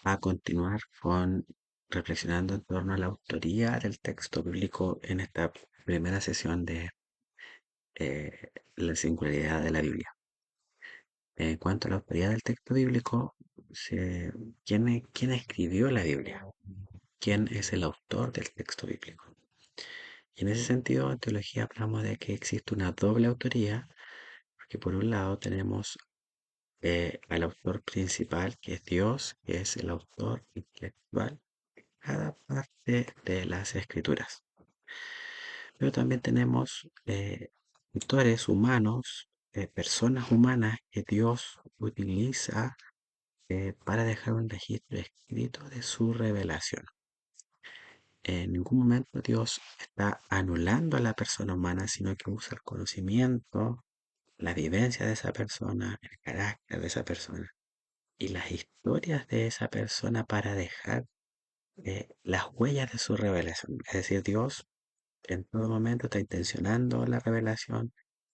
a continuar con reflexionando en torno a la autoría del texto bíblico en esta primera sesión de la singularidad de la Biblia. En cuanto a la autoría del texto bíblico, ¿quién escribió la Biblia? ¿Quién es el autor del texto bíblico? Y en ese sentido, en teología hablamos de que existe una doble autoría, porque por un lado tenemos al autor principal, que es Dios, que es el autor intelectual de cada parte de las escrituras. Pero también tenemos autores humanos, personas humanas que Dios utiliza para dejar un registro escrito de su revelación. En ningún momento Dios está anulando a la persona humana, sino que usa el conocimiento, la vivencia de esa persona, el carácter de esa persona y las historias de esa persona para dejar las huellas de su revelación. Es decir, Dios en todo momento está intencionando la revelación,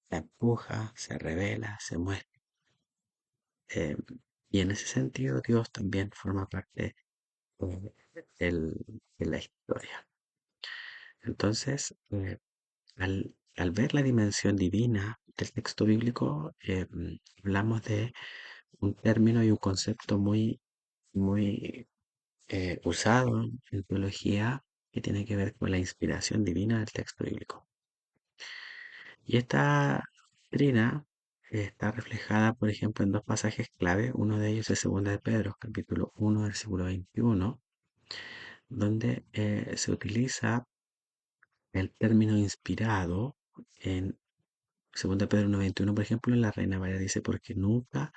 la empuja, se revela, se muestra. Eh, y en ese sentido Dios también forma parte eh, de la historia. Entonces, al ver la dimensión divina del texto bíblico, hablamos de un término y un concepto muy usado en teología que tiene que ver con la inspiración divina del texto bíblico. Y esta doctrina está reflejada, por ejemplo, en dos pasajes clave. Uno de ellos es 2 de Pedro, capítulo 1, versículo 21, donde se utiliza el término inspirado en 2 de Pedro 1:21, por ejemplo, en la Reina Valera dice, porque nunca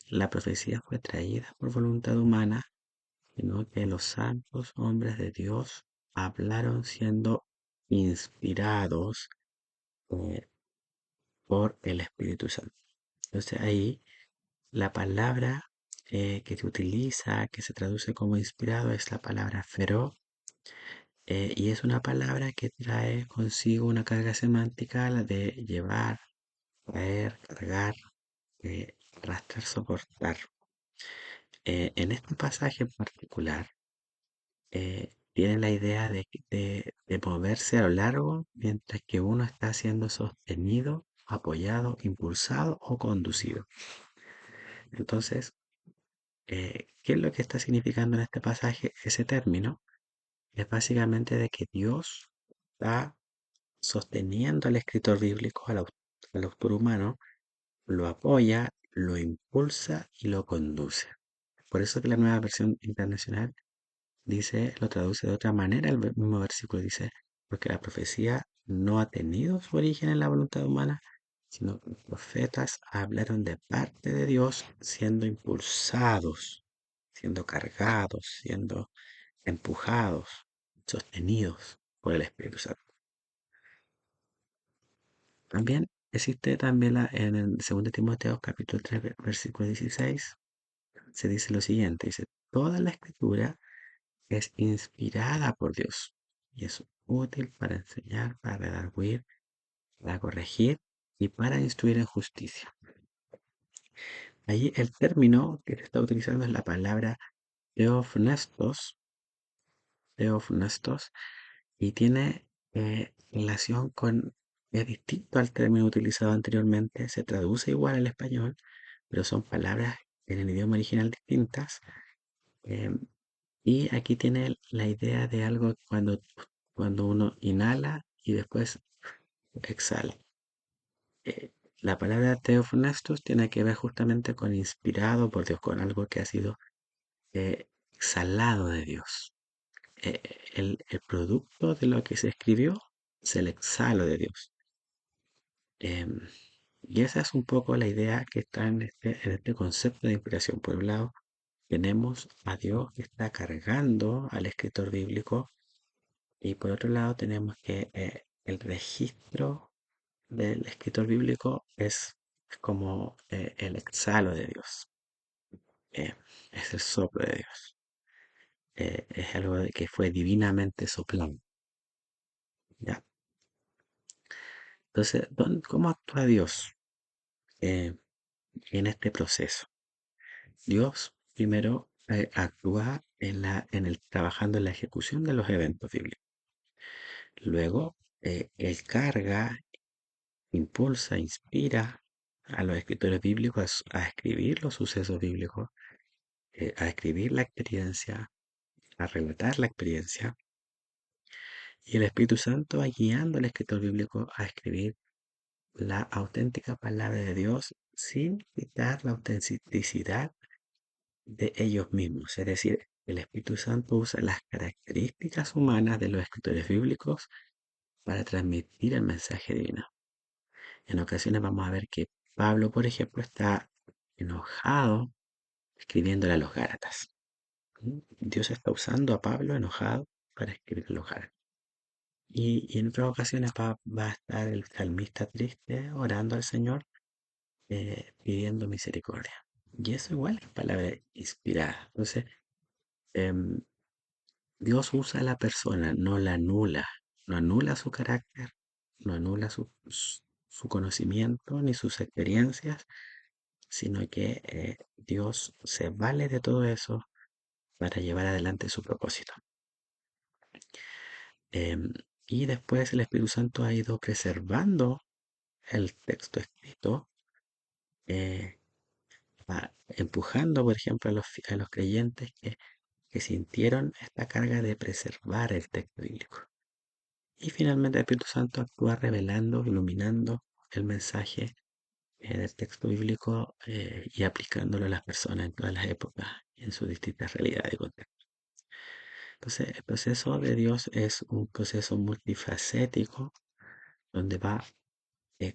la profecía fue traída por voluntad humana, sino que los santos hombres de Dios hablaron siendo inspirados eh, por el Espíritu Santo. Entonces ahí la palabra que se utiliza, que se traduce como inspirado, es la palabra feró, y es una palabra que trae consigo una carga semántica, la de llevar, traer, cargar, arrastrar, soportar. En este pasaje en particular, tiene la idea de moverse a lo largo mientras que uno está siendo sostenido, apoyado, impulsado o conducido. Entonces, ¿qué es lo que está significando en este pasaje ese término? Es básicamente de que Dios está sosteniendo al escritor bíblico, al autor humano, lo apoya, lo impulsa y lo conduce. Por eso que la nueva versión internacional dice, lo traduce de otra manera, el mismo versículo dice, porque la profecía no ha tenido su origen en la voluntad humana, sino que los profetas hablaron de parte de Dios siendo impulsados, siendo cargados, siendo empujados, sostenidos por el Espíritu Santo. También existe también en el 2 Timoteo capítulo 3 versículo 16, se dice lo siguiente, dice, toda la escritura es inspirada por Dios y es útil para enseñar, para redarguir, para corregir y para instruir en justicia. Allí el término que se está utilizando es la palabra teofnestos, teofnestos, y tiene relación con, es distinto al término utilizado anteriormente, se traduce igual al español, pero son palabras en el idioma original distintas. eh, y aquí tiene la idea de algo cuando uno inhala y después exhala. La palabra teofnestos tiene que ver justamente con inspirado por Dios, con algo que ha sido exhalado de Dios. El producto de lo que se escribió es el exhalo de Dios. Em, y esa es un poco la idea que está en este concepto de inspiración. Por un lado, tenemos a Dios que está cargando al escritor bíblico y por otro lado tenemos que el registro del escritor bíblico es como el exhalo de Dios, eh, es el soplo de Dios, es algo que fue divinamente soplado. ¿Ya? Entonces, ¿cómo actúa Dios eh, en este proceso? Dios primero actúa trabajando en la ejecución de los eventos bíblicos. Luego, él carga, impulsa, inspira a los escritores bíblicos a escribir los sucesos bíblicos, a escribir la experiencia, a relatar la experiencia, y el Espíritu Santo va guiando al escritor bíblico a escribir la auténtica palabra de Dios sin quitar la autenticidad de ellos mismos. Es decir, el Espíritu Santo usa las características humanas de los escritores bíblicos para transmitir el mensaje divino. En ocasiones vamos a ver que Pablo, por ejemplo, está enojado escribiéndole a los Gálatas. Dios está usando a Pablo enojado para escribir a los Gálatas. Y en otras ocasiones va a estar el salmista triste orando al Señor, pidiendo misericordia. Y eso igual es palabra inspirada. Entonces, em, Dios usa a la persona, no la anula, no anula su carácter, no anula su conocimiento ni sus experiencias, sino que Dios se vale de todo eso para llevar adelante su propósito. Em, y después el Espíritu Santo ha ido preservando el texto escrito, eh, empujando, por ejemplo, a los creyentes que sintieron esta carga de preservar el texto bíblico. Y finalmente el Espíritu Santo actúa revelando, iluminando el mensaje del texto bíblico y aplicándolo a las personas en todas las épocas y en sus distintas realidades y contextos. Entonces, el proceso de Dios es un proceso multifacético donde va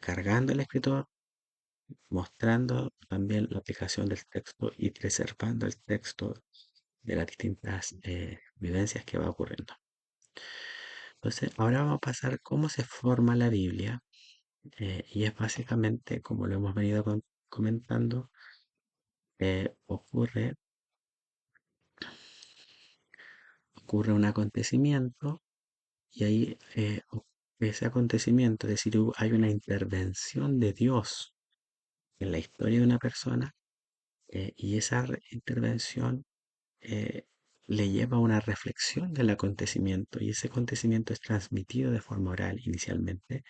cargando el escritor, mostrando también la aplicación del texto y preservando el texto de las distintas vivencias que va ocurriendo. Entonces, ahora vamos a pasar cómo se forma la Biblia, y es básicamente, como lo hemos venido comentando, ocurre un acontecimiento y ahí ese acontecimiento, es decir, hay una intervención de Dios en la historia de una persona, y esa intervención eh, le lleva a una reflexión del acontecimiento y ese acontecimiento es transmitido de forma oral inicialmente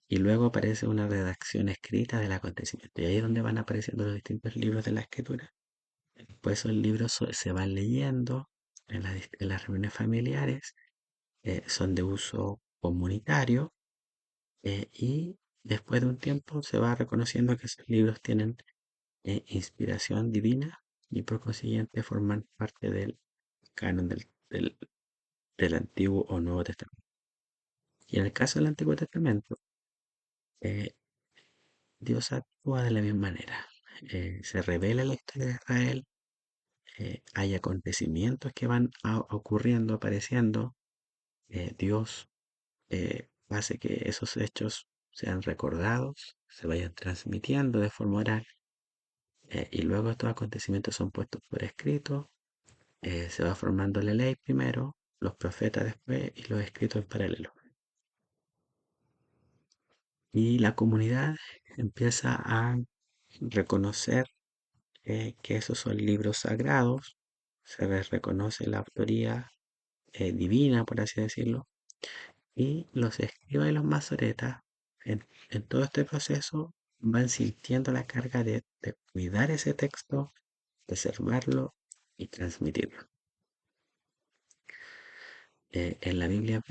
y luego aparece una redacción escrita del acontecimiento y ahí es donde van apareciendo los distintos libros de la escritura. Pues esos libros se van leyendo en las reuniones familiares, son de uso comunitario, y después de un tiempo se va reconociendo que esos libros tienen inspiración divina y por consiguiente forman parte del canon del Antiguo o Nuevo Testamento. Y en el caso del Antiguo Testamento, eh, Dios actúa de la misma manera. Se revela la historia de Israel, hay acontecimientos que van ocurriendo, apareciendo. Dios hace que esos hechos sean recordados, se vayan transmitiendo de forma oral, y luego estos acontecimientos son puestos por escrito, se va formando la ley primero, los profetas después y los escritos en paralelo. Y la comunidad empieza a reconocer que esos son libros sagrados, se les reconoce la autoría divina, por así decirlo, y los escribas y los masoretas en todo este proceso van sintiendo la carga de cuidar ese texto, preservarlo y transmitirlo. En eh, la Biblia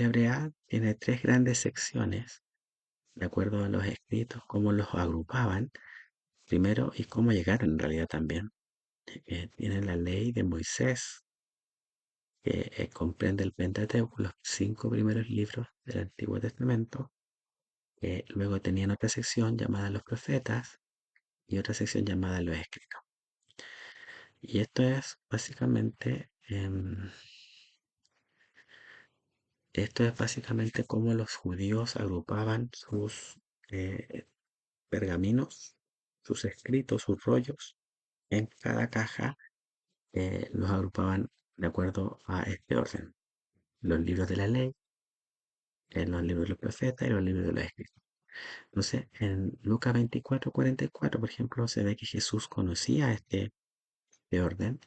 hebrea tiene tres grandes secciones, de acuerdo a los escritos, cómo los agrupaban primero y cómo llegaron en realidad también. Tienen la ley de Moisés, que comprende el Pentateuco, los 5 primeros libros del Antiguo Testamento. Luego tenían otra sección llamada los profetas y otra sección llamada los escritos. Y esto es básicamente cómo los judíos agrupaban sus eh, pergaminos, sus escritos, sus rollos en cada caja, los agrupaban de acuerdo a este orden. Los libros de la ley, los libros de los profetas y los libros de los escritos. Entonces, en Lucas 24:44, por ejemplo, se ve que Jesús conocía este orden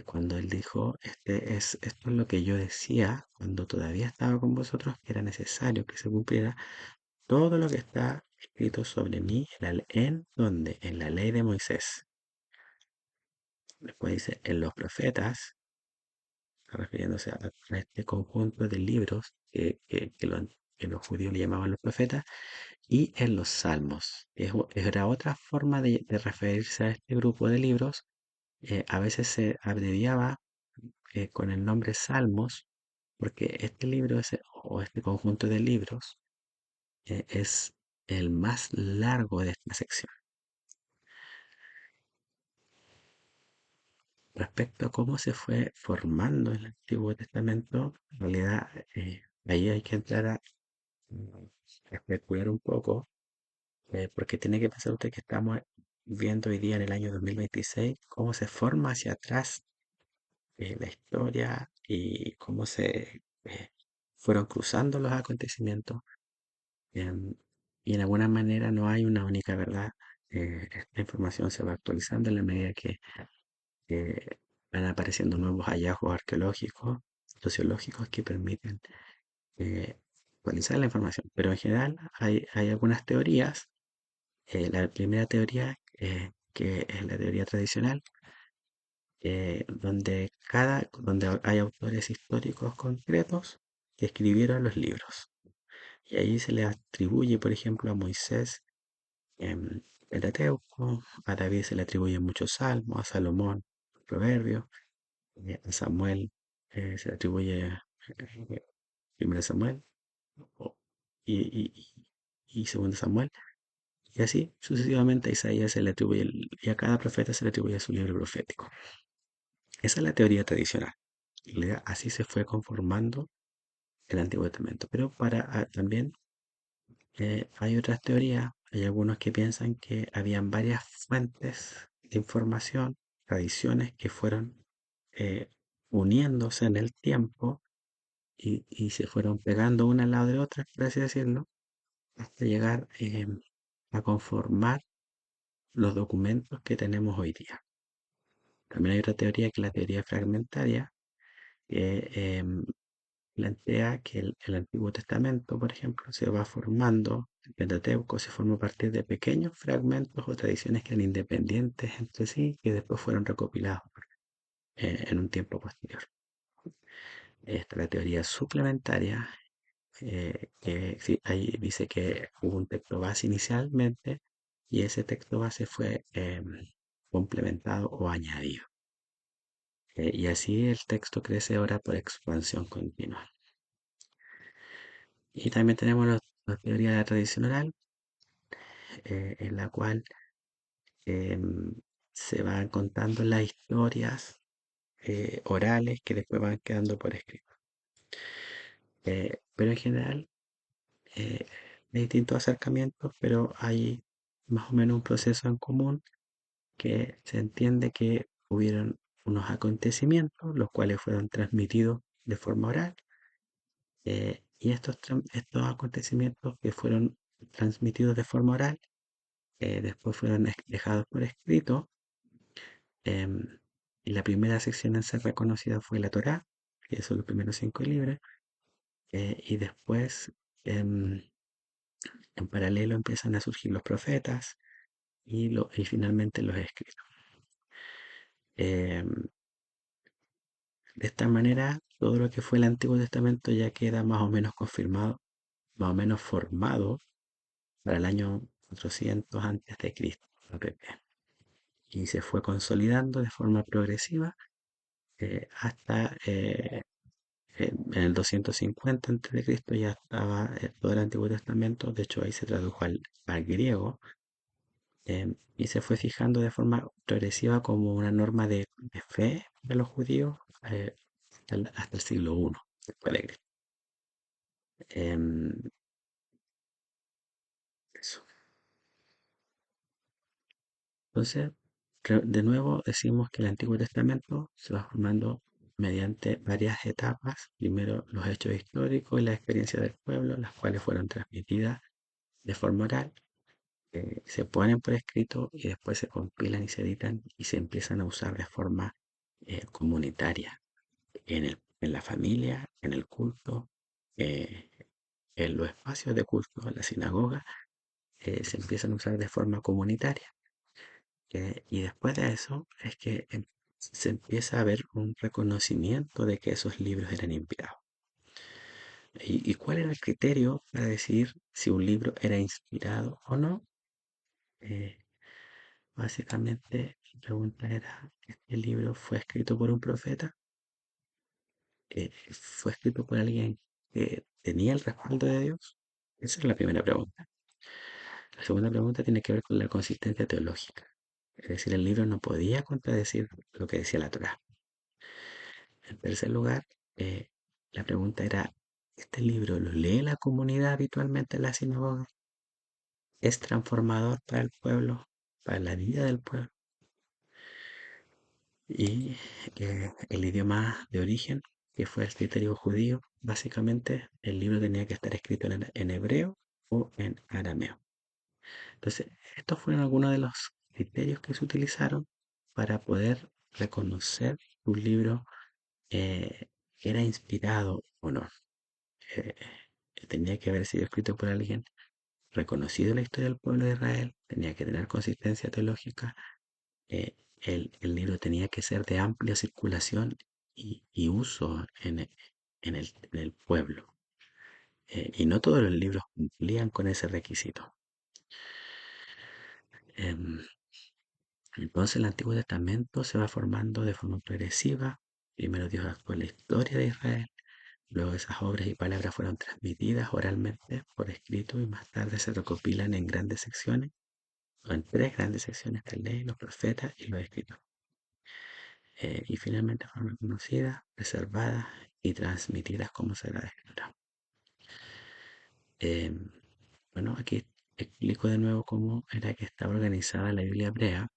cuando él dijo, esto es lo que yo decía cuando todavía estaba con vosotros, que era necesario que se cumpliera todo lo que está escrito sobre mí ¿dónde? En la ley de Moisés. Después dice, en los profetas, refiriéndose a este conjunto de libros que los judíos le llamaban los profetas, y en los salmos. Era otra forma de referirse a este grupo de libros. A veces se abreviaba con el nombre Salmos, porque este libro o este conjunto de libros es el más largo de esta sección. Respecto a cómo se fue formando el Antiguo Testamento, en realidad ahí hay que entrar a especular un poco, porque tiene que pensar usted que estamos viendo hoy día en el año 2026 cómo se forma hacia atrás la historia y cómo se fueron cruzando los acontecimientos. em, y en alguna manera no hay una única verdad. Esta información se va actualizando en la medida que van apareciendo nuevos hallazgos arqueológicos, sociológicos que permiten eh, actualizar la información. Pero en general hay algunas teorías. La primera teoría, que es la teoría tradicional, donde hay autores históricos concretos que escribieron los libros. Y ahí se le atribuye, por ejemplo, a Moisés en Pentateuco, a David se le atribuyen muchos salmos, a Salomón, Proverbios, a Samuel se le atribuye primero Samuel o- y, y, y segundo Samuel, y así sucesivamente a Isaías se le atribuye, y a cada profeta se le atribuye su libro profético. Esa es la teoría tradicional. En realidad, así se fue conformando el Antiguo Testamento. Pero también hay otras teorías, hay algunos que piensan que habían varias fuentes de información, tradiciones que fueron eh, uniéndose en el tiempo y se fueron pegando una al lado de otra, por así decirlo, hasta llegar a conformar los documentos que tenemos hoy día. También hay otra teoría, que es la teoría fragmentaria, que plantea que el Antiguo Testamento, por ejemplo, se va formando, el Pentateuco se forma a partir de pequeños fragmentos o tradiciones que eran independientes entre sí, que después fueron recopilados en un tiempo posterior. Esta es la teoría suplementaria, que sí, ahí dice que hubo un texto base inicialmente y ese texto base fue complementado o añadido. Y así el texto crece ahora por expansión continua. Y también tenemos la teoría de la tradición oral, en la cual em, se van contando las historias orales que después van quedando por escrito. Pero en general hay distintos acercamientos, pero hay más o menos un proceso en común, que se entiende que hubieron unos acontecimientos los cuales fueron transmitidos de forma oral, y estos acontecimientos que fueron transmitidos de forma oral después fueron dejados por escrito. em, y la primera sección en ser reconocida fue la Torá, que son los primeros 5 libros, y después em, en paralelo empiezan a surgir los profetas y finalmente los escritos. Em, de esta manera, todo lo que fue el Antiguo Testamento ya queda más o menos confirmado, más o menos formado para el año 400 antes de Cristo, APP. Y se fue consolidando de forma progresiva hasta en el 250 a.C. ya estaba todo el Antiguo Testamento. De hecho ahí se tradujo al griego, y se fue fijando de forma progresiva como una norma de fe de los judíos hasta el siglo I después de Cristo. Em, Eso. Entonces, de nuevo decimos que el Antiguo Testamento se va formando mediante varias etapas. Primero los hechos históricos y la experiencia del pueblo, las cuales fueron transmitidas de forma oral, se ponen por escrito y después se compilan y se editan y se empiezan a usar de forma comunitaria en la familia, en el culto, eh, en los espacios de culto, en la sinagoga, se empiezan a usar de forma comunitaria. Y después de eso es que se empieza a ver un reconocimiento de que esos libros eran inspirados. ¿Y cuál era el criterio para decidir si un libro era inspirado o no? Eh, Básicamente, la pregunta era, ¿este libro fue escrito por un profeta? ¿Fue escrito por alguien que tenía el respaldo de Dios? Esa es la primera pregunta. La segunda pregunta tiene que ver con la consistencia teológica. Es decir, el libro no podía contradecir lo que decía la Torá. En tercer lugar, eh, la pregunta era, ¿este libro lo lee la comunidad habitualmente en la sinagoga? ¿Es transformador para el pueblo, para la vida del pueblo? Y el idioma de origen, que fue el criterio judío, básicamente el libro tenía que estar escrito en hebreo o en arameo. Entonces, estos fueron algunos de los criterios que se utilizaron para poder reconocer que un libro eh, era inspirado o no. Eh, Tenía que haber sido escrito por alguien reconocido en la historia del pueblo de Israel, tenía que tener consistencia teológica, el libro tenía que ser de amplia circulación y uso en el pueblo. Y no todos los libros cumplían con ese requisito. Em, entonces el Antiguo Testamento se va formando de forma progresiva. Primero Dios actuó en la historia de Israel, luego esas obras y palabras fueron transmitidas oralmente por escrito y más tarde se recopilan en grandes secciones, o en tres grandes secciones: la ley, los profetas y los escritos. Y finalmente fueron reconocidas, preservadas y transmitidas como Sagrada Escritura. Eh, bueno, aquí explico de nuevo cómo era que estaba organizada la Biblia hebrea,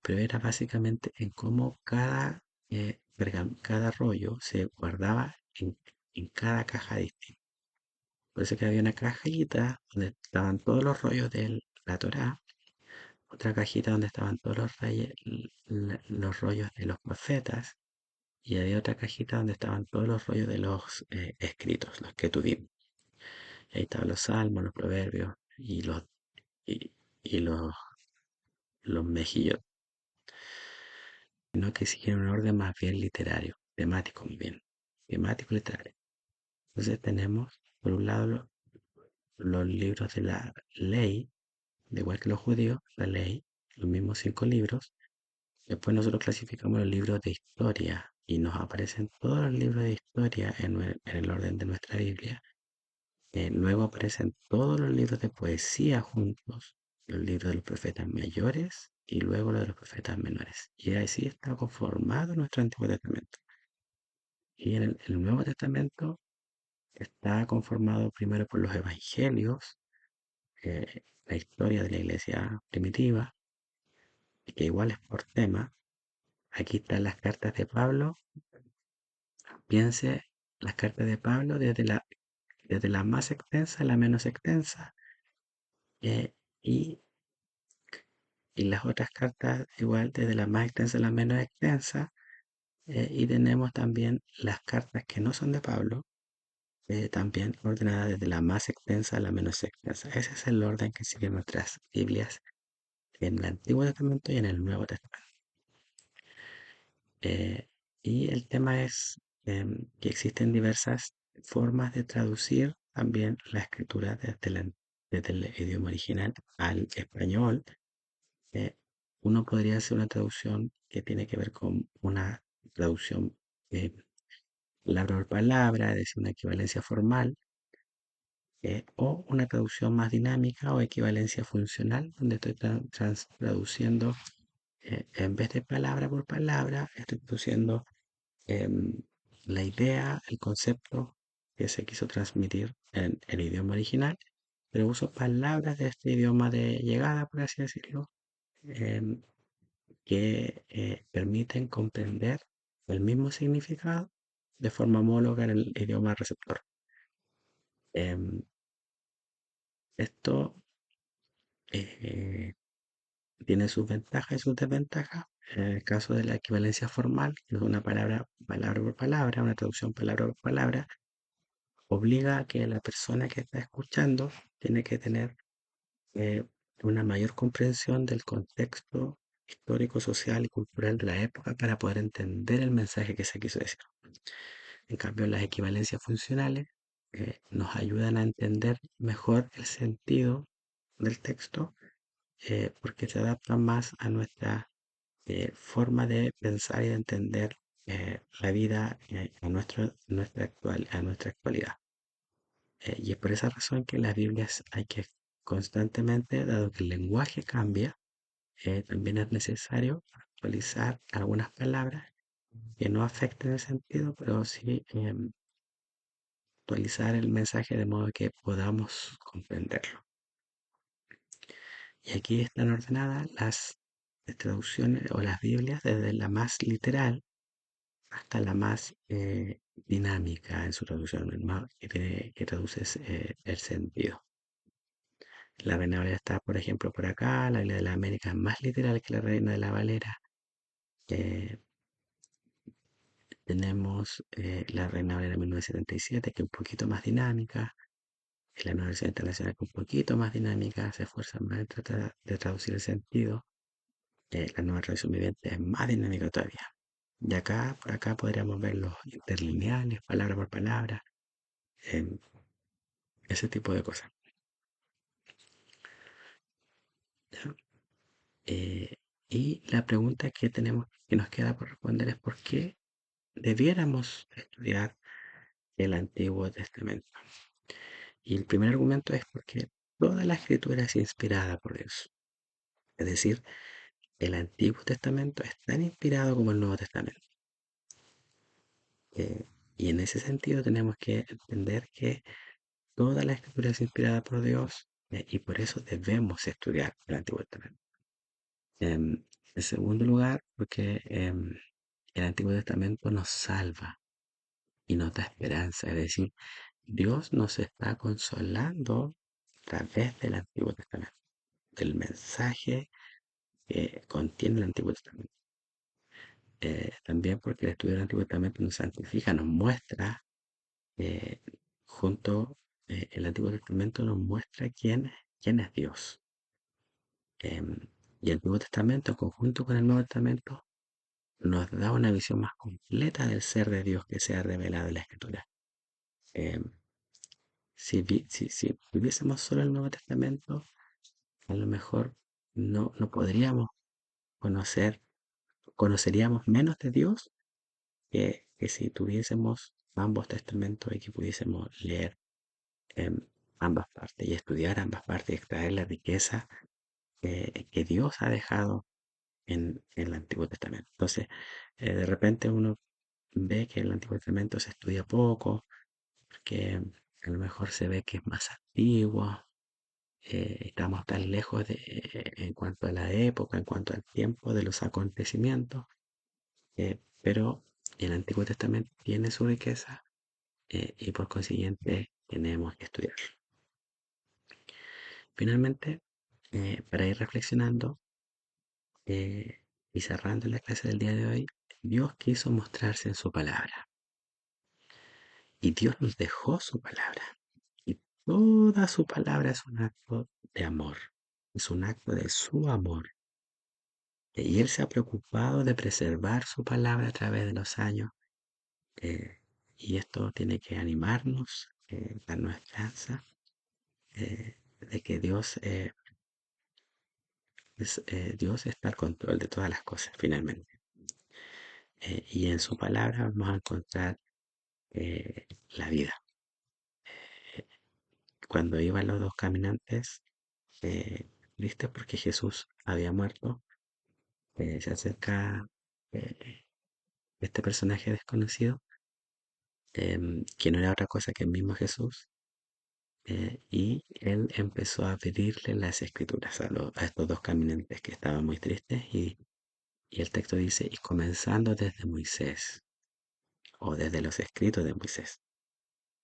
pero era básicamente en cómo cada rollo se guardaba en cada caja distinta. Por eso que había una cajita donde estaban todos los rollos de la Torá, otra cajita donde estaban todos los rollos de los profetas, y había otra cajita donde estaban todos los rollos de los escritos, los que tuvimos. Ahí estaban los salmos, los proverbios y, y los mejillones, sino que siguieron un orden más bien literario, temático más bien, temático literario. Entonces tenemos, por un lado, los libros de la ley, de igual que los judíos, la ley, los mismos 5 libros. Después nosotros clasificamos los libros de historia y nos aparecen todos los libros de historia en el orden de nuestra Biblia. Luego aparecen todos los libros de poesía juntos, los libros de los profetas mayores y luego los de los profetas menores. Y así está conformado nuestro Antiguo Testamento. Y en el Nuevo Testamento está conformado primero por los evangelios, la historia de la iglesia primitiva, que igual es por tema. Aquí están las cartas de Pablo. Piense las cartas de Pablo desde la más extensa a la menos extensa. eh, y y las otras cartas igual desde la más extensa a la menos extensa, y tenemos también las cartas que no son de Pablo, también ordenadas desde la más extensa a la menos extensa. Ese es el orden que siguen nuestras Biblias en el Antiguo Testamento y en el Nuevo Testamento. Eh, y el tema es que existen diversas formas de traducir también la escritura desde el idioma original al español. eh, Uno podría hacer una traducción que tiene que ver con una traducción eh, palabra por palabra, es decir, una equivalencia formal, o una traducción más dinámica o equivalencia funcional, donde estoy traduciendo en vez de palabra por palabra, estoy traduciendo em, la idea, el concepto que se quiso transmitir en el idioma original, pero uso palabras de este idioma de llegada, por así decirlo, em, que permiten comprender el mismo significado de forma homóloga en el idioma receptor. Em, Esto eh, tiene sus ventajas y sus desventajas. En el caso de la equivalencia formal, que es una palabra por palabra, una traducción palabra por palabra, obliga a que la persona que está escuchando tiene que tener eh, una mayor comprensión del contexto histórico, social y cultural de la época para poder entender el mensaje que se quiso decir. En cambio, las equivalencias funcionales nos ayudan a entender mejor el sentido del texto porque se adaptan más a nuestra forma de pensar y de entender la vida a nuestra actualidad. Y es por esa razón que las Biblias hay que constantemente, dado que el lenguaje cambia, también es necesario actualizar algunas palabras que no afecten el sentido, pero sí actualizar el mensaje de modo que podamos comprenderlo. Y aquí están ordenadas las traducciones o las Biblias desde la más literal hasta la más dinámica en su traducción, que traduce el sentido. La Reina Valera está, por ejemplo, por acá, la Biblia de la América es más literal que la Reina de la Valera. Eh, tenemos la Reina Valera 1977, que es un poquito más dinámica, y la nueva versión internacional que es un poquito más dinámica, se esfuerza más en tratar de traducir el sentido. La nueva traducción viviente es más dinámica todavía. Y acá, por acá podríamos ver los interlineales, palabra por palabra, em, ese tipo de cosas. ¿Ya? Eh, y la pregunta que nos queda por responder es ¿por qué debiéramos estudiar el Antiguo Testamento? Y el primer argumento es porque toda la escritura es inspirada por Dios. Es decir, el Antiguo Testamento es tan inspirado como el Nuevo Testamento. Eh, y en ese sentido tenemos que entender que toda la escritura es inspirada por Dios y por eso debemos estudiar el Antiguo Testamento. En segundo lugar, porque el Antiguo Testamento nos salva y nos da esperanza. Es decir, Dios nos está consolando a través del Antiguo Testamento, del mensaje que contiene el Antiguo Testamento. También porque el estudio del Antiguo Testamento nos santifica, nos muestra, eh, junto, el Antiguo Testamento nos muestra quién es Dios. Em, y el Antiguo Testamento, en conjunto con el Nuevo Testamento, nos da una visión más completa del ser de Dios que se ha revelado en la Escritura. Em, si viviésemos solo el Nuevo Testamento, a lo mejor no podríamos conocer, conoceríamos menos de Dios que si tuviésemos ambos testamentos y que pudiésemos leer em, ambas partes y estudiar ambas partes y extraer la riqueza que Dios ha dejado en el Antiguo Testamento. Entonces, de repente uno ve que el Antiguo Testamento se estudia poco, que a lo mejor se ve que es más antiguo, estamos tan lejos en cuanto a la época, en cuanto al tiempo de los acontecimientos, pero el Antiguo Testamento tiene su riqueza y por consiguiente tenemos que estudiarlo. Finalmente, para ir reflexionando eh, y cerrando la clase del día de hoy, Dios quiso mostrarse en su palabra y Dios nos dejó su palabra. Y toda su palabra es un acto de amor, es un acto de su amor. Y Él se ha preocupado de preservar su palabra a través de los años. Y esto tiene que animarnos, darnos esperanza de que Dios está al control de todas las cosas finalmente. Y en su palabra vamos a encontrar la vida. Cuando iban los dos caminantes, tristes porque Jesús había muerto, se acerca este personaje desconocido, que no era otra cosa que el mismo Jesús, y él empezó a pedirle las escrituras a estos dos caminantes que estaban muy tristes, y el texto dice, y comenzando desde Moisés, o desde los escritos de Moisés,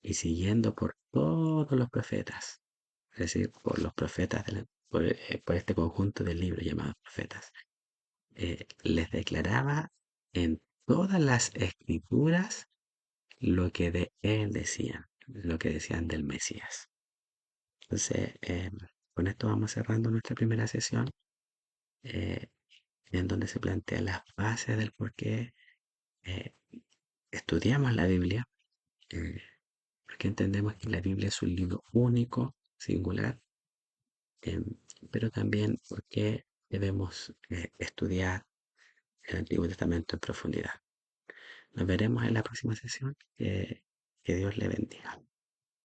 y siguiendo por todos los profetas, es decir, por los profetas, por este conjunto de libros llamados profetas, les declaraba en todas las escrituras lo que de él decían, lo que decían del Mesías. Entonces, con esto vamos cerrando nuestra primera sesión, eh, en donde se plantean las bases del por qué eh, estudiamos la Biblia, eh, porque entendemos que la Biblia es un libro único, singular, eh, pero también porque debemos estudiar el Antiguo Testamento en profundidad. Nos veremos en la próxima sesión. Que Dios le bendiga.